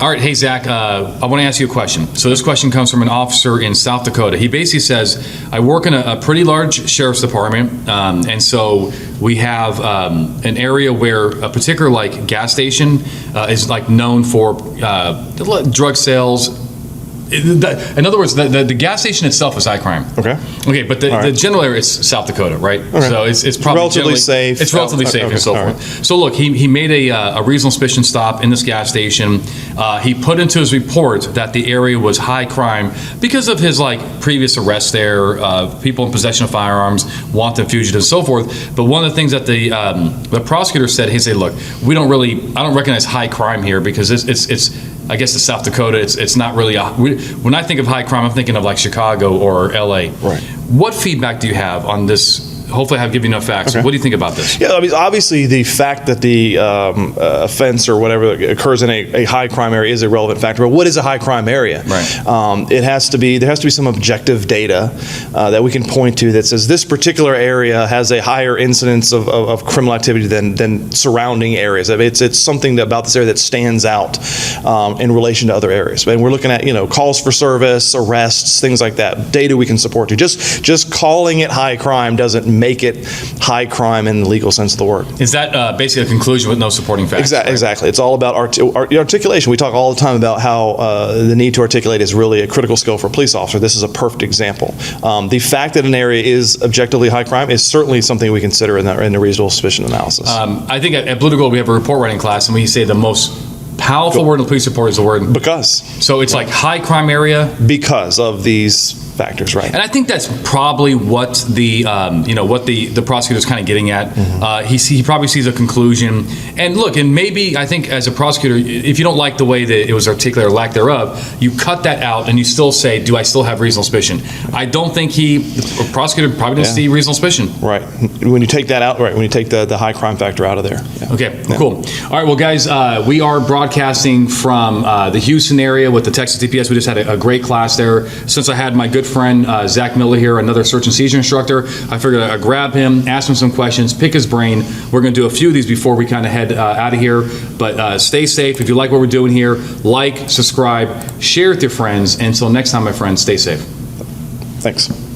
All right, hey, Zach, I want to ask you a question. So this question comes from an officer in South Dakota. He basically says, I work in a pretty large sheriff's department, and so we have an area where a particular like gas station is like known for drug sales. In other words, the gas station itself is high crime. Okay, but the general area is South Dakota, right? Okay. So it's probably relatively safe. It's relatively safe and so forth. So look, he made a reasonable suspicion stop in this gas station. He put into his report that the area was high crime because of his like previous arrests there, people in possession of firearms, wanted fugitives, and so forth. But one of the things that the prosecutor said, he said, look, I don't recognize high crime here because it's I guess it's South Dakota. It's not really when I think of high crime, I'm thinking of like Chicago or L.A. Right. What feedback do you have on this? Hopefully, I've given you enough facts. Okay. What do you think about this? Yeah, I mean, obviously, the fact that the offense or whatever occurs in a high crime area is a relevant factor. But what is a high crime area? Right. There has to be some objective data that we can point to that says this particular area has a higher incidence of criminal activity than surrounding areas. It's something about this area that stands out in relation to other areas. And we're looking at calls for service, arrests, things like that. Data we can support to. Just calling it high crime doesn't make it high crime in the legal sense of the word. Is that basically a conclusion with no supporting facts? Exactly. It's all about articulation. We talk all the time about how the need to articulate is really a critical skill for a police officer. This is a perfect example. The fact that an area is objectively high crime is certainly something we consider in the reasonable suspicion analysis. I think at Blue to Gold we have a report writing class, and we say the most powerful word in the police report is the word because. So it's like high crime area because of these factors, right? And I think that's probably what the prosecutor's kind of getting at. Mm-hmm. He probably sees a conclusion. And look, and maybe I think as a prosecutor, if you don't like the way that it was articulated or lack thereof, you cut that out and you still say, do I still have reasonable suspicion? I don't think the prosecutor probably didn't see reasonable suspicion. Right. When you take that out, right, when you take the high crime factor out of there. Yeah. Okay, cool. All right, well, guys, we are broadcasting from the Houston area with the Texas DPS. We just had a great class there. Since I had my good friend Zach Miller here, another search and seizure instructor, I figured I'd grab him, ask him some questions, pick his brain. We're going to do a few of these before we kind of head out of here. But stay safe. If you like what we're doing here, like, subscribe, share with your friends. Until next time, my friends, stay safe. Thanks.